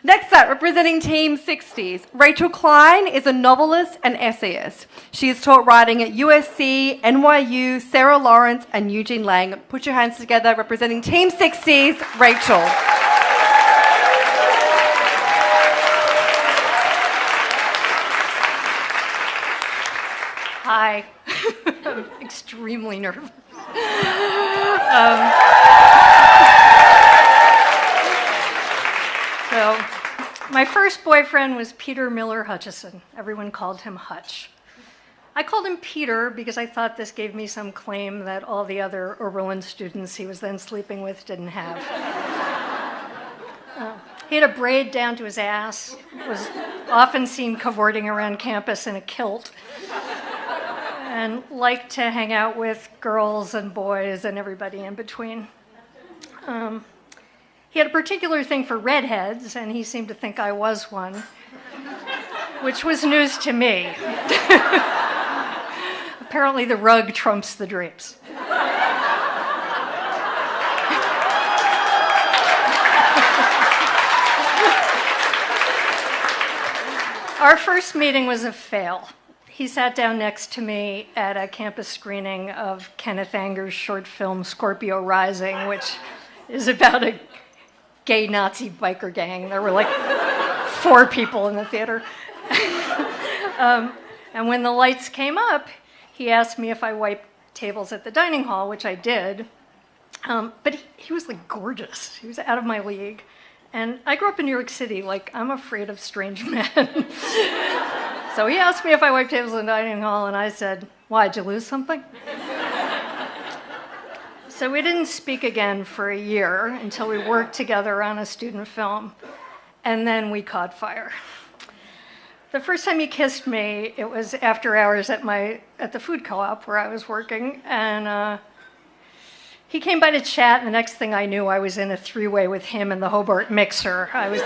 Next up, representing Team 60s, Rachel Cline is a novelist and essayist. She has taught writing at USC, NYU, Sarah Lawrence, and Eugene Lang. Put your hands together, representing Team 60s, Rachel. Hi. I'm extremely nervous. So, my first boyfriend was Peter Miller Hutchison. Everyone called him Hutch. I called him Peter because I thought this gave me some claim that all the other Oberlin students he was then sleeping with didn't have. He had a braid down to his ass, was often seen cavorting around campus in a kilt, and liked to hang out with girls and boys and everybody in between. He had a particular thing for redheads, and he seemed to think I was one, which was news to me. Apparently the rug trumps the drapes. Our first meeting was a fail. He sat down next to me at a campus screening of Kenneth Anger's short film Scorpio Rising, which is about a gay Nazi biker gang. There were like 4 people in the theater. And when the lights came up, he asked me if I wiped tables at the dining hall, which I did. But he was like gorgeous. He was out of my league. And I grew up in New York City, like I'm afraid of strange men. So he asked me if I wiped tables in the dining hall, and I said, why, did you lose something? So we didn't speak again for a year until we worked together on a student film, and then we caught fire. The first time he kissed me, it was after hours at the food co-op where I was working, and he came by to chat, and the next thing I knew, I was in a 3-way with him and the Hobart mixer. I was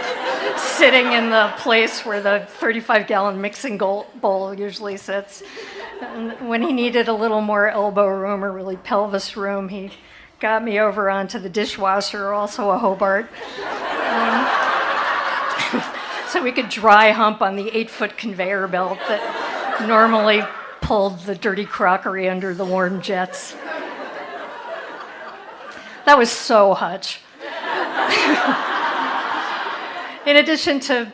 sitting in the place where the 35-gallon mixing bowl usually sits. And when he needed a little more elbow room or really pelvis room, he got me over onto the dishwasher, also a Hobart, so we could dry hump on the 8-foot conveyor belt that normally pulled the dirty crockery under the warm jets. That was so Hutch. In addition to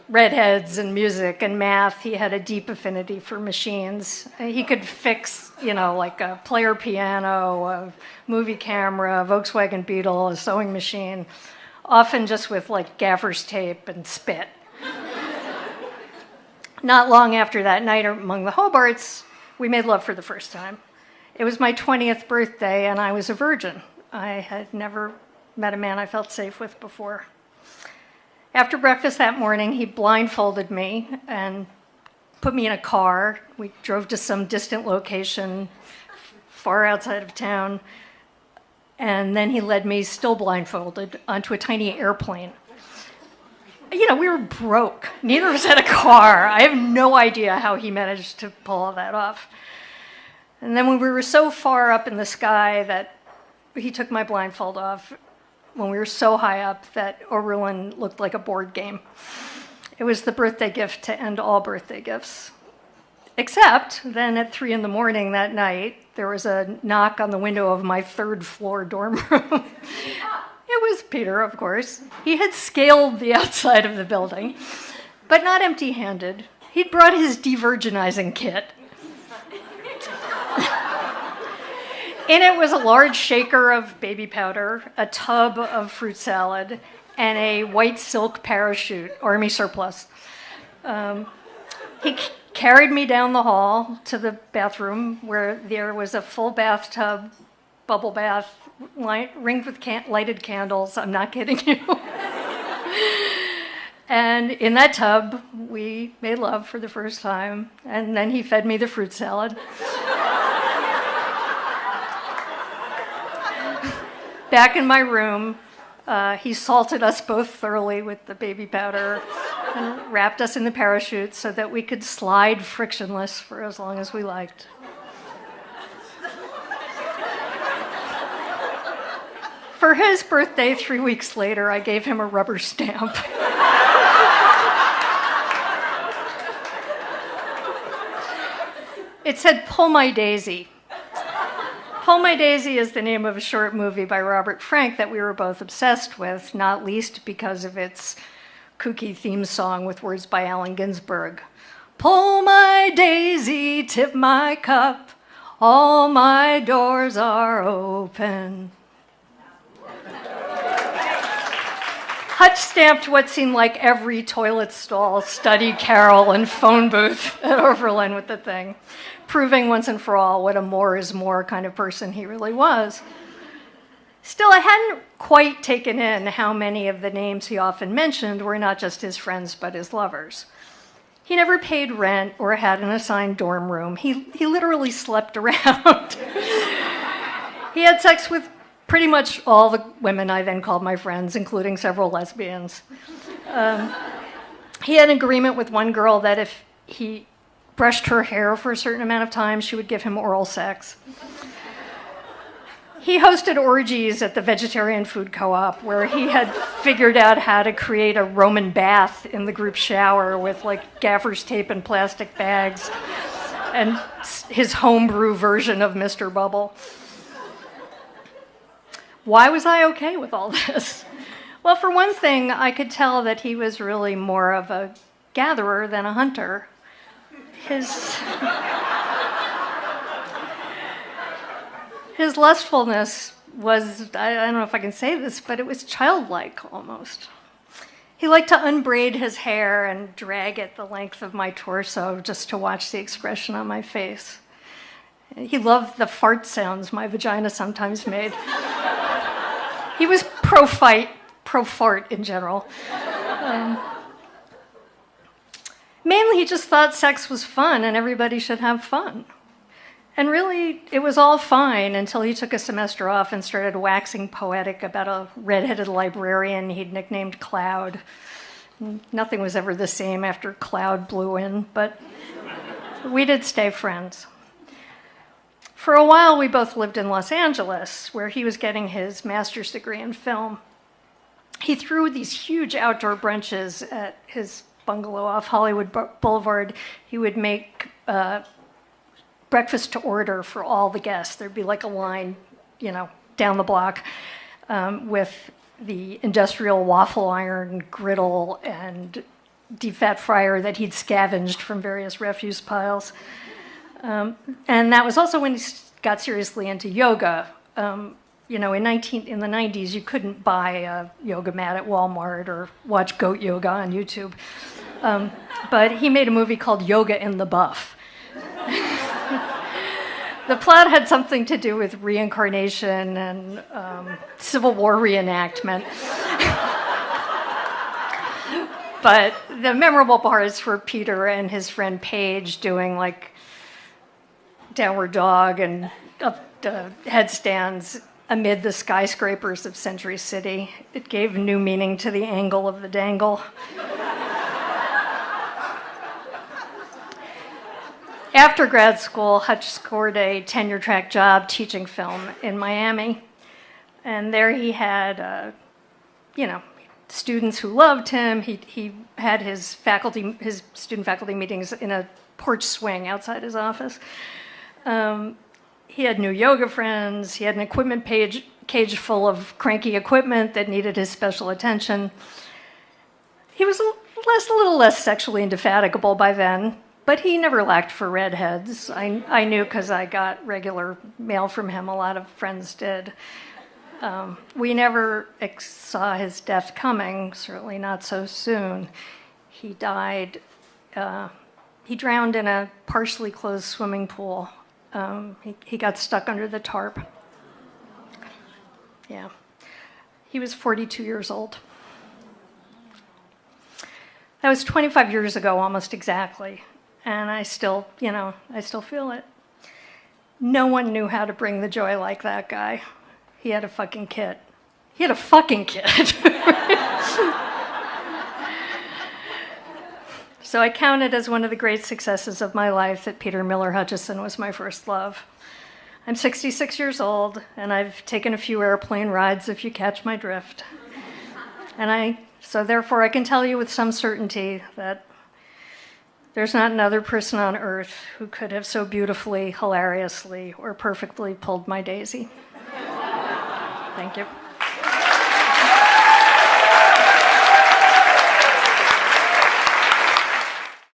redheads and music and math, he had a deep affinity for machines. He could fix, like a player piano, a movie camera, a Volkswagen Beetle, a sewing machine, often just with like gaffer's tape and spit. Not long after that night among the Hobarts, we made love for the first time. It was my 20th birthday, and I was a virgin. I had never met a man I felt safe with before. After breakfast that morning, he blindfolded me and put me in a car. We drove to some distant location far outside of town, and then he led me, still blindfolded, onto a tiny airplane. We were broke. Neither of us had a car. I have no idea how he managed to pull all that off. And then when we were so far up in the sky that he took my blindfold off, when we were so high up that Oberlin looked like a board game. It was the birthday gift to end all birthday gifts. Except then at 3 a.m. that night, there was a knock on the window of my 3rd floor dorm room. It was Peter, of course. He had scaled the outside of the building, but not empty-handed. He'd brought his de-virginizing kit. In it was a large shaker of baby powder, a tub of fruit salad, and a white silk parachute, army surplus. He carried me down the hall to the bathroom where there was a full bathtub, bubble bath, ringed with lighted candles. I'm not kidding you. And in that tub, we made love for the first time, and then he fed me the fruit salad. Back in my room, he salted us both thoroughly with the baby powder and wrapped us in the parachute so that we could slide frictionless for as long as we liked. For his birthday 3 weeks later, I gave him a rubber stamp. It said Pull My Daisy. Pull My Daisy is the name of a short movie by Robert Frank that we were both obsessed with, not least because of its kooky theme song with words by Allen Ginsberg. Pull my daisy, tip my cup, all my doors are open. Hutch stamped what seemed like every toilet stall, study carol, and phone booth at Overland with the thing, proving once and for all what a more is more kind of person he really was. Still, I hadn't quite taken in how many of the names he often mentioned were not just his friends but his lovers. He never paid rent or had an assigned dorm room. He literally slept around. He had sex with pretty much all the women I then called my friends, including several lesbians. He had an agreement with one girl that if he brushed her hair for a certain amount of time, she would give him oral sex. He hosted orgies at the Vegetarian Food Co-op, where he had figured out how to create a Roman bath in the group shower with like gaffer's tape and plastic bags, and his homebrew version of Mr. Bubble. Why was I okay with all this? Well, for one thing, I could tell that he was really more of a gatherer than a hunter. His lustfulness was, I don't know if I can say this, but it was childlike almost. He liked to unbraid his hair and drag it the length of my torso just to watch the expression on my face. He loved the fart sounds my vagina sometimes made. He was pro-fart in general. Mainly, he just thought sex was fun and everybody should have fun. And really, it was all fine until he took a semester off and started waxing poetic about a redheaded librarian he'd nicknamed Cloud. Nothing was ever the same after Cloud blew in, but we did stay friends. For a while, we both lived in Los Angeles, where he was getting his master's degree in film. He threw these huge outdoor brunches at his bungalow off Hollywood Boulevard. He would make breakfast to order for all the guests. There'd be like a line, down the block with the industrial waffle iron, griddle, and deep fat fryer that he'd scavenged from various refuse piles. And that was also when he got seriously into yoga. In the 90s, you couldn't buy a yoga mat at Walmart or watch goat yoga on YouTube. But he made a movie called Yoga in the Buff. The plot had something to do with reincarnation and Civil War reenactment. But the memorable parts were Peter and his friend Paige doing like downward dog and headstands amid the skyscrapers of Century City. It gave new meaning to the angle of the dangle. After grad school, Hutch scored a tenure-track job teaching film in Miami. And there he had, students who loved him. He had his student-faculty meetings in a porch swing outside his office. He had new yoga friends. He had an equipment cage full of cranky equipment that needed his special attention. He was a little less sexually indefatigable by then, but he never lacked for redheads. I knew because I got regular mail from him. A lot of friends did. We never saw his death coming, certainly not so soon. He died. He drowned in a partially closed swimming pool. He got stuck under the tarp. Yeah. He was 42 years old. That was 25 years ago, almost exactly. And I still feel it. No one knew how to bring the joy like that guy. He had a fucking kid. So I count it as one of the great successes of my life that Peter Miller Hutchison was my first love. I'm 66 years old, and I've taken a few airplane rides, if you catch my drift. So therefore I can tell you with some certainty that There's not another person on earth who could have so beautifully, hilariously, or perfectly pulled my daisy. Thank you.